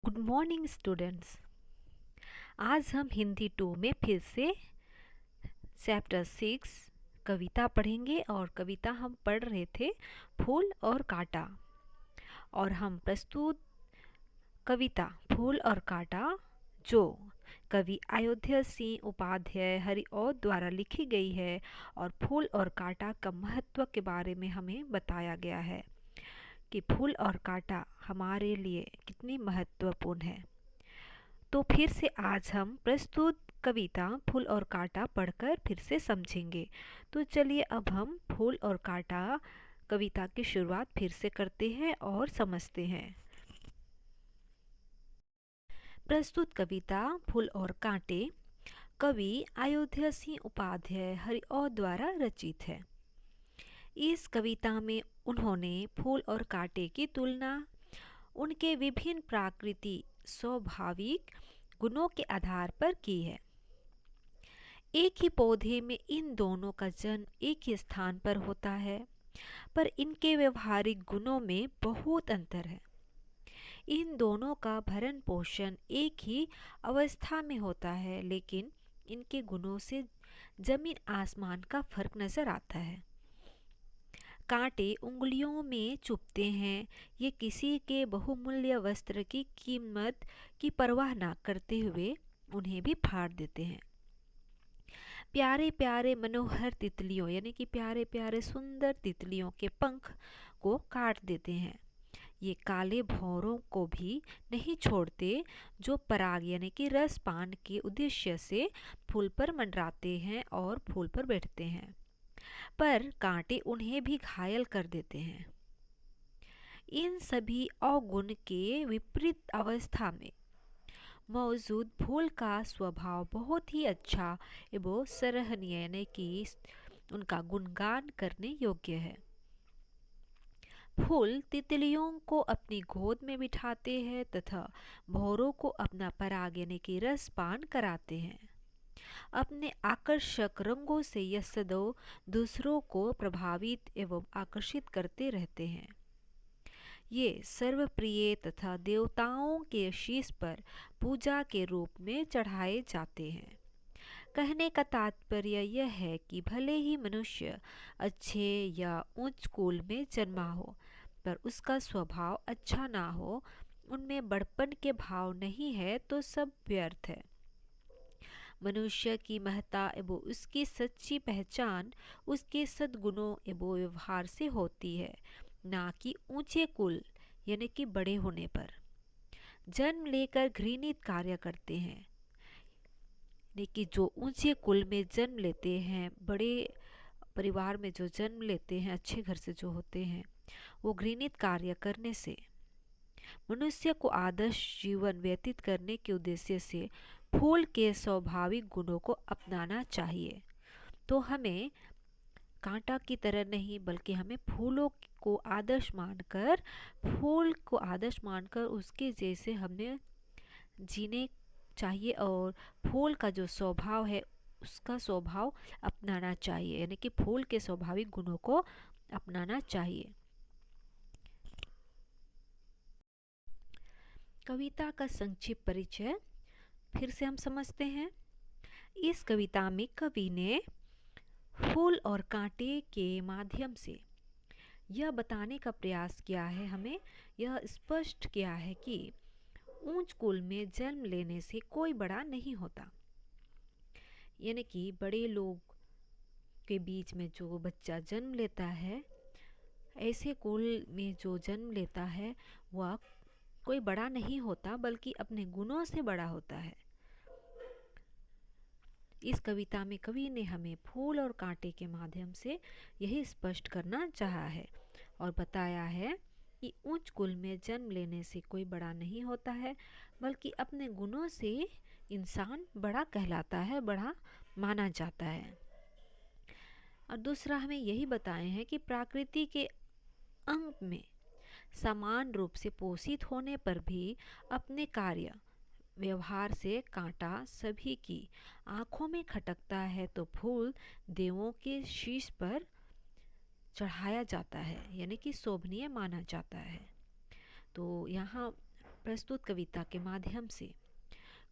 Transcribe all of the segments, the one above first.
Good morning students. आज हम हिंदी 2 में फिर से चैप्टर 6 कविता पढ़ेंगे। और कविता हम पढ़ रहे थे फूल और कांटा। और हम प्रस्तुत कविता फूल और कांटा जो कवि अयोध्या सिंह उपाध्याय हरिऔध द्वारा लिखी गई है, और फूल और कांटा का महत्व के बारे में हमें बताया गया है कि फूल और कांटा हमारे लिए कितनी महत्वपूर्ण है। तो फिर से आज हम प्रस्तुत कविता फूल और कांटा पढ़कर फिर से समझेंगे। तो चलिए अब हम फूल और कांटा कविता की शुरुआत फिर से करते हैं और समझते हैं। प्रस्तुत कविता फूल और कांटे कवि अयोध्या सिंह उपाध्याय हरिऔध द्वारा रचित है। इस कविता में उन्होंने फूल और कांटे की तुलना उनके विभिन्न प्राकृतिक स्वाभाविक गुणों के आधार पर की है। एक ही पौधे में इन दोनों का जन्म एक ही स्थान पर होता है, पर इनके व्यवहारिक गुणों में बहुत अंतर है। इन दोनों का भरण पोषण एक ही अवस्था में होता है, लेकिन इनके गुणों से जमीन आसमान का फर्क नजर आता है। कांटे उंगलियों में चुभते हैं। ये किसी के बहुमूल्य वस्त्र की कीमत की परवाह न करते हुए उन्हें भी फाड़ देते हैं। प्यारे प्यारे मनोहर तितलियों यानी कि प्यारे प्यारे सुंदर तितलियों के पंख को काट देते हैं। ये काले भौरों को भी नहीं छोड़ते जो पराग यानी कि रस पान के उद्देश्य से फूल पर मंडराते हैं और फूल पर बैठते हैं, पर कांटे उन्हें भी घायल कर देते हैं। इन सभी अवगुण के विपरीत अवस्था में मौजूद फूल का स्वभाव बहुत ही अच्छा एवं सराहनीय यानी कि उनका गुणगान करने योग्य है। फूल तितलियों को अपनी गोद में बिठाते हैं तथा भौरों को अपना पराग यानी कि रस पान कराते हैं। अपने आकर्षक रंगों से यह सदैव दूसरों को प्रभावित एवं आकर्षित करते रहते हैं। ये सर्वप्रिय तथा देवताओं के शीश पर पूजा के रूप में चढ़ाए जाते हैं। कहने का तात्पर्य यह है कि भले ही मनुष्य अच्छे या उच्च कुल में जन्मा हो, पर उसका स्वभाव अच्छा ना हो, उनमें बड़पन के भाव नहीं है, तो सब व्यर्थ है। मनुष्य की महत्ता एवं उसकी सच्ची पहचान उसके सद्गुणों एवं व्यवहार से होती है, ना कि ऊंचे कुल यानी कि बड़े होने पर। जन्म लेकर घृणित कार्य करते हैं, कि जो ऊंचे कुल में जन्म लेते हैं, बड़े परिवार में जो जन्म लेते हैं, अच्छे घर से जो होते हैं, वो घृणित कार्य करने से मनुष्य को आदर्श जीवन व्यतीत करने के उद्देश्य से फूल के स्वाभाविक गुणों को अपनाना चाहिए। तो हमें कांटा की तरह नहीं, बल्कि हमें फूलों को आदर्श मानकर फूल को आदर्श मानकर उसके जैसे हमें जीने चाहिए, और फूल का जो स्वभाव है उसका स्वभाव अपनाना चाहिए, यानी कि फूल के स्वाभाविक गुणों को अपनाना चाहिए। कविता का संक्षिप्त परिचय फिर से हम समझते हैं। इस कविता में कवि ने फूल और कांटे के माध्यम से यह बताने का प्रयास किया है, हमें यह स्पष्ट किया है कि ऊंच कुल में जन्म लेने से कोई बड़ा नहीं होता। यानी कि बड़े लोग के बीच में जो बच्चा जन्म लेता है, ऐसे कुल में जो जन्म लेता है, वह कोई बड़ा नहीं होता, बल्कि अपने गुणों से बड़ा होता है। इस कविता में कवि ने हमें फूल और कांटे के माध्यम से यही स्पष्ट करना चाहा है और बताया है कि उच्च कुल में जन्म लेने से कोई बड़ा नहीं होता है, बल्कि अपने गुणों से इंसान बड़ा कहलाता है, बड़ा माना जाता है। और दूसरा हमें यही बताए हैं कि प्रकृति के अंग में समान रूप से पोषित होने पर भी अपने कार्य व्यवहार से कांटा सभी की आंखों में खटकता है, तो फूल देवों के शीश पर चढ़ाया जाता है, यानी कि शोभनीय माना जाता है। तो यहाँ प्रस्तुत कविता के माध्यम से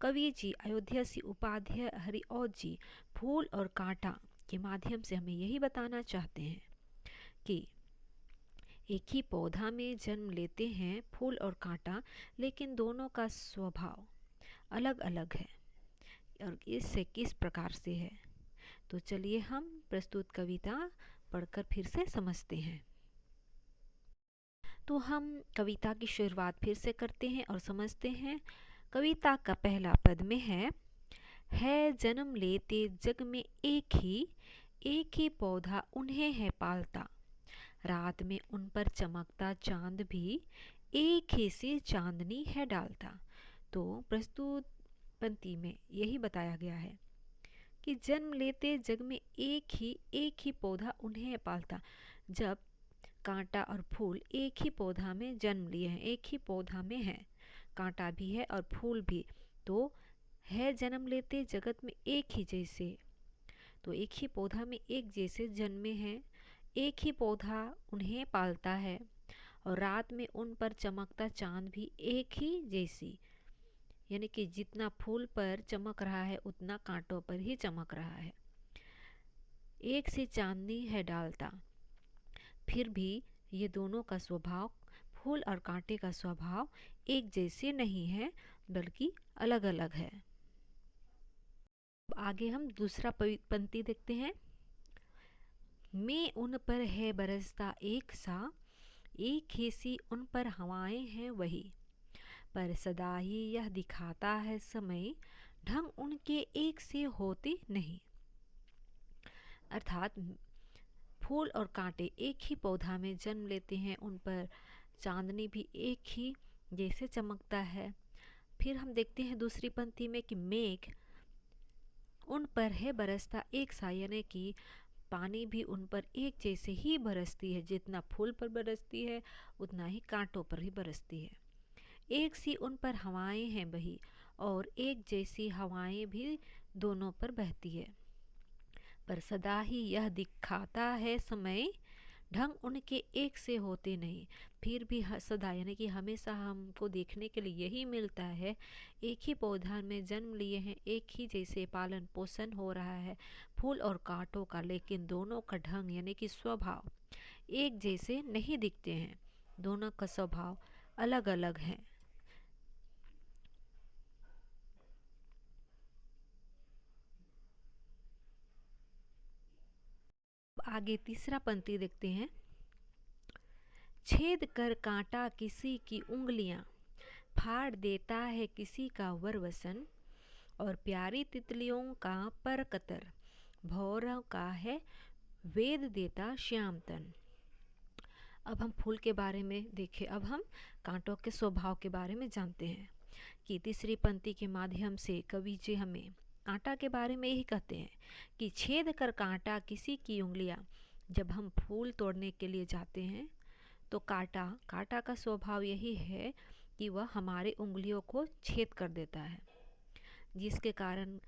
कवि जी अयोध्या सी उपाध्याय हरिऔध जी फूल और कांटा के माध्यम से हमें यही बताना चाहते हैं कि एक ही पौधा में जन्म लेते हैं फूल और कांटा, लेकिन दोनों का स्वभाव अलग अलग है और इससे किस प्रकार से है। तो चलिए हम प्रस्तुत कविता पढ़कर फिर से समझते हैं। तो हम कविता की शुरुआत फिर से करते हैं और समझते हैं। कविता का पहला पद में है जन्म लेते जग में एक ही पौधा उन्हें है पालता, रात में उन पर चमकता चांद भी एक ही सी चांदनी है डालता। तो प्रस्तुत पंक्ति में यही बताया गया है कि जन्म लेते जग में एक ही पौधा उन्हें है पालता। जब कांटा और फूल एक ही पौधा में जन्म लिए हैं, एक ही पौधा में है, कांटा भी है और फूल भी, तो है जन्म लेते जगत में एक ही जैसे, तो एक ही पौधा में एक जैसे जन्मे हैं, एक ही पौधा उन्हें पालता है और रात में उन पर चमकता चांद भी एक ही जैसी, यानी कि जितना फूल पर चमक रहा है उतना कांटों पर ही चमक रहा है, एक सी चांदनी है डालता। फिर भी ये दोनों का स्वभाव, फूल और कांटे का स्वभाव एक जैसे नहीं है, बल्कि अलग अलग है। आगे हम दूसरा पंक्ति देखते हैं। मैं उन पर है बरसता एक सा, एक ही सी उन पर हवाएं हैं वही, पर सदा ही यह दिखाता है समय, ढंग उनके एक से होते नहीं। अर्थात फूल और कांटे एक ही पौधा में जन्म लेते हैं, उन पर चांदनी भी एक ही जैसे चमकता है। फिर हम देखते हैं दूसरी पंक्ति में कि मेघ उन पर है बरसता एक सा, यानी कि पानी भी उन पर एक जैसे ही बरसती है, जितना फूल पर बरसती है उतना ही कांटों पर ही बरसती है। एक सी उन पर हवाएं हैं बही, और एक जैसी हवाएं भी दोनों पर बहती है, पर सदा ही यह दिखाता है समय, ढंग उनके एक से होते नहीं। फिर भी सदा यानी कि हमेशा हमको देखने के लिए यही मिलता है, एक ही पौधा में जन्म लिए हैं, एक ही जैसे पालन पोषण हो रहा है फूल और कांटों का, लेकिन दोनों का ढंग यानी कि स्वभाव एक जैसे नहीं दिखते हैं, दोनों का स्वभाव अलग अलग है। आगे तीसरा पंक्ति देखते हैं। छेद कर कांटा किसी की उंगलियां, फाड़ देता है किसी का वरवसन, और प्यारी तितलियों का पर कतर, भौरों का है वेद देता श्याम तन। अब हम फूल के बारे में देखें, अब हम कांटों के स्वभाव के बारे में जानते हैं कि तीसरी पंक्ति के माध्यम से कवि जी हमें कांटा के बारे में यही कहते हैं कि छेद कर कांटा किसी की उंगलियां, जब हम फूल तोड़ने के लिए जाते हैं तो कांटा का स्वभाव यही है कि वह हमारे उंगलियों को छेद कर देता है, जिसके कारण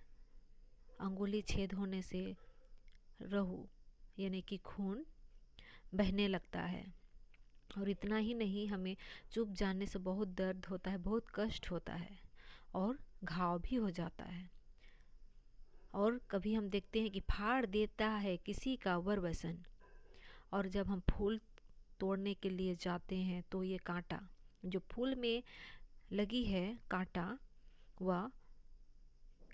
अंगुली छेद होने से रहू यानी कि खून बहने लगता है। और इतना ही नहीं, हमें चुभ जाने से बहुत दर्द होता है, बहुत कष्ट होता है और घाव भी हो जाता है। और कभी हम देखते हैं कि फाड़ देता है किसी का वरवसन, और जब हम फूल तोड़ने के लिए जाते हैं तो ये कांटा जो फूल में लगी है, कांटा वह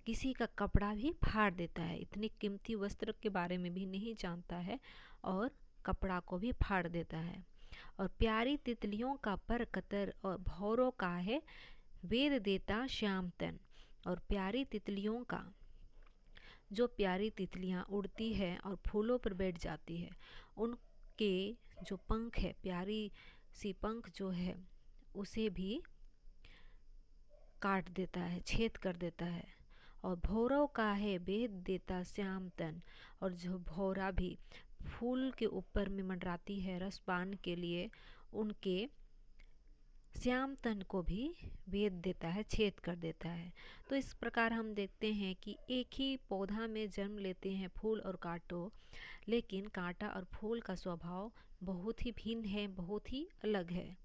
किसी का कपड़ा भी फाड़ देता है, इतनी कीमती वस्त्र के बारे में भी नहीं जानता है और कपड़ा को भी फाड़ देता है। और प्यारी तितलियों का पर कतर, और भौरों का है वेद देता श्याम तन, और प्यारी तितलियों का, जो प्यारी तितलियां उड़ती है और फूलों पर बैठ जाती है, उनके जो पंख है, प्यारी सी पंख जो है, उसे भी काट देता है, छेद कर देता है। और भौरों का है भेद देता श्याम तन, और जो भौरा भी फूल के ऊपर में मंडराती है रस पान के लिए, उनके श्याम तन को भी भेद देता है, छेद कर देता है। तो इस प्रकार हम देखते हैं कि एक ही पौधा में जन्म लेते हैं फूल और कांटों, लेकिन कांटा और फूल का स्वभाव बहुत ही भिन्न है, बहुत ही अलग है।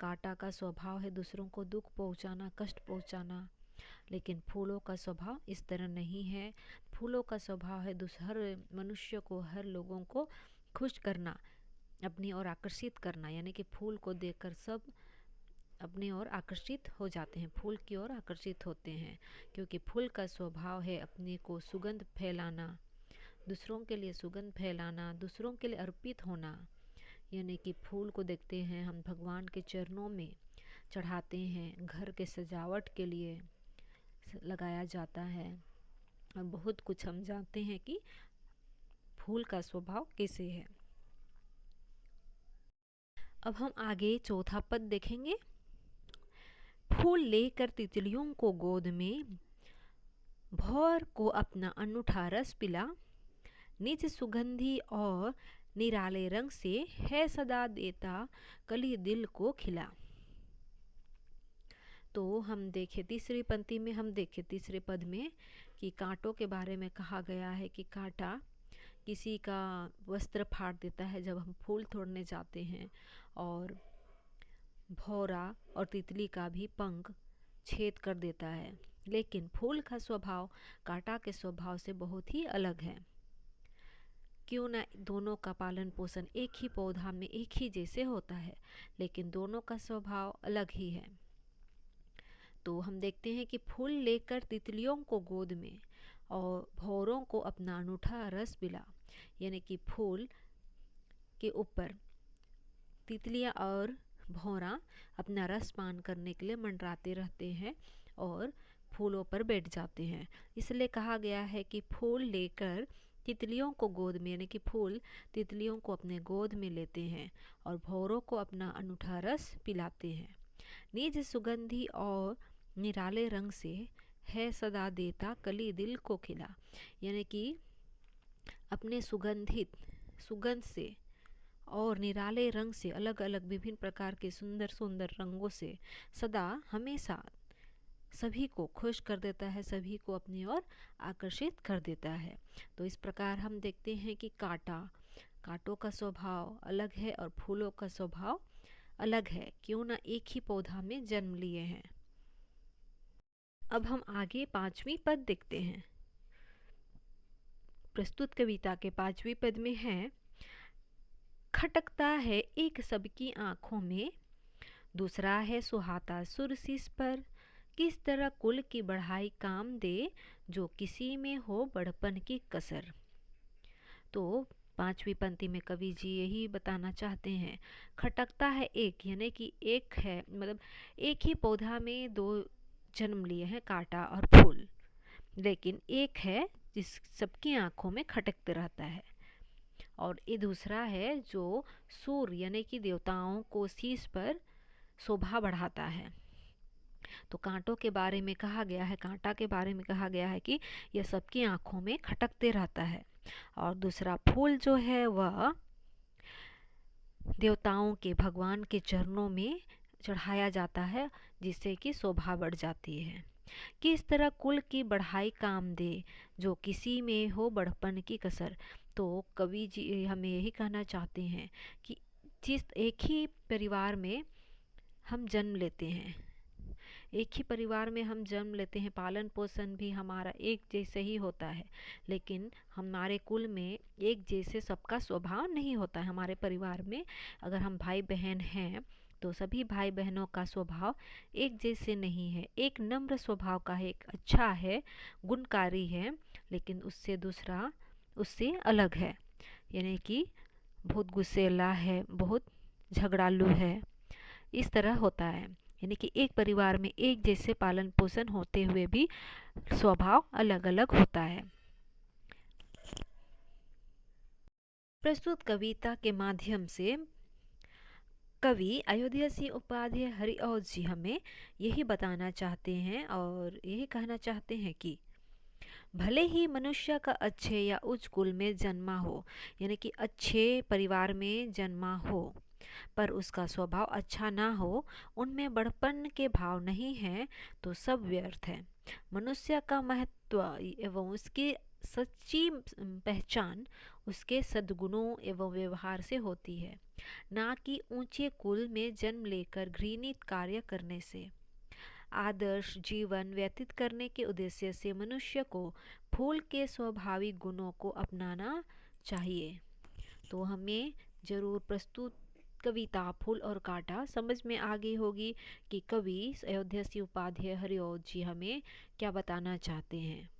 कांटा का स्वभाव है दूसरों को दुख पहुंचाना, कष्ट पहुंचाना, लेकिन फूलों का स्वभाव इस तरह नहीं है। फूलों का स्वभाव है हर मनुष्य को, हर लोगों को खुश करना, अपनी ओर आकर्षित करना, यानी कि फूल को देखकर सब अपनी ओर आकर्षित हो जाते हैं, फूल की ओर आकर्षित होते हैं, क्योंकि फूल का स्वभाव है अपने को सुगंध फैलाना, दूसरों के लिए सुगंध फैलाना, दूसरों के लिए अर्पित होना। यानी कि फूल को देखते हैं हम भगवान के चरणों में चढ़ाते हैं, घर के सजावट के लिए लगाया जाता है, और बहुत कुछ हम जानते हैं कि फूल का स्वभाव कैसे है। अब हम आगे चौथा पद देखेंगे। फूल लेकर तितलियों को गोद में, भौर को अपना अनूठा रस पिला, निज सुगंधी और निराले रंग से है सदा देता कली दिल को खिला। तो हम देखे तीसरी पंक्ति में, हम देखे तीसरे पद में कि कांटों के बारे में कहा गया है कि कांटा किसी का वस्त्र फाड़ देता है जब हम फूल तोड़ने जाते हैं, और भौरा और तितली का भी पंख छेद कर देता है। लेकिन फूल का स्वभाव कांटा के स्वभाव से बहुत ही अलग है। क्यों ना दोनों का पालन पोषण एक ही पौधा में एक ही जैसे होता है, लेकिन दोनों का स्वभाव अलग ही है। तो हम देखते हैं कि फूल लेकर तितलियों को गोद में और भौरों को अपना अनूठा रस पिला, यानी कि फूल के ऊपर तितलियां और भौरा अपना रस पान करने के लिए मंडराते रहते हैं और फूलों पर बैठ जाते हैं। इसलिए कहा गया है कि फूल लेकर तितलियों को गोद में, यानी कि फूल तितलियों को अपने गोद में लेते हैं और भौरों को अपना अनूठा रस पिलाते हैं। निज सुगंधी और निराले रंग से है सदा देता कली दिल को खिला, यानी कि अपने सुगंध से और निराले रंग से, अलग अलग विभिन्न प्रकार के सुंदर सुंदर रंगों से सदा हमेशा सभी को खुश कर देता है, सभी को अपनी ओर आकर्षित कर देता है। तो इस प्रकार हम देखते हैं कि कांटों का स्वभाव अलग है और फूलों का स्वभाव अलग है, क्यों ना एक ही पौधा में जन्म लिए हैं। अब हम आगे पांचवी पद देखते हैं। प्रस्तुत कविता के पांचवी पद में है, खटकता है एक सबकी आंखों में, दूसरा है सुहाता सुर शीश पर, किस तरह कुल की बढ़ाई काम दे, जो किसी में हो बड़पन की कसर। तो पांचवी पंक्ति में कवि जी यही बताना चाहते हैं, खटकता है एक, यानी कि एक है, मतलब एक ही पौधा में दो जन्म लिए हैं, कांटा और फूल, लेकिन एक है जिस सबकी आंखों में खटकते रहता है, और ये दूसरा है जो सूर्य यानी कि देवताओं को शीश पर शोभा बढ़ाता है। तो कांटों के बारे में कहा गया है, कांटा के बारे में कहा गया है कि यह सबकी आंखों में खटकते रहता है, और दूसरा फूल जो है वह देवताओं के, भगवान के चरणों में चढ़ाया जाता है, जिससे कि शोभा बढ़ जाती है। किस तरह कुल की बढ़ाई काम दे, जो किसी में हो बड़पन की कसर। तो कवि जी हमें यही कहना चाहते हैं कि जिस एक ही परिवार में हम जन्म लेते हैं, एक ही परिवार में हम जन्म लेते हैं, पालन पोषण भी हमारा एक जैसे ही होता है, लेकिन हमारे कुल में एक जैसे सबका स्वभाव नहीं होता है। हमारे परिवार में अगर हम भाई बहन हैं तो सभी भाई बहनों का स्वभाव एक जैसे नहीं है, एक नम्र स्वभाव का है, एक अच्छा है, गुणकारी है, लेकिन उससे दूसरा उससे अलग है, यानी कि बहुत गुस्सेला है, बहुत झगड़ालू है, इस तरह होता है। यानी कि एक परिवार में एक जैसे पालन पोषण होते हुए भी स्वभाव अलग अलग होता है। प्रस्तुत कविता के माध्यम से कवि अयोध्या सिंह उपाध्याय हरिऔध जी हमें यही बताना चाहते हैं और यही कहना चाहते हैं कि भले ही मनुष्य का अच्छे या उच्च कुल में जन्मा हो, यानी कि अच्छे परिवार में जन्मा हो, पर उसका स्वभाव अच्छा ना हो, उनमें बड़पन के भाव नहीं है, तो सब व्यर्थ है। मनुष्य का महत्व एवं उसकी सच्ची पहचान उसके सद्गुणों एवं व्यवहार से होती है। ना कि ऊंचे कुल में जन्म लेकर घृणित कार्य करने से। आदर्श जीवन व्यतीत करने के उद्देश्य से मनुष्य को फूल के स्वाभाविक गुणों को अपनाना चाहिए। तो हमें जरूर प्रस्तुत कविता फूल और कांटा समझ में आ गई होगी कि कवि अयोध्या सिंह उपाध्याय हरिऔध जी हमें क्या बताना चाहते हैं।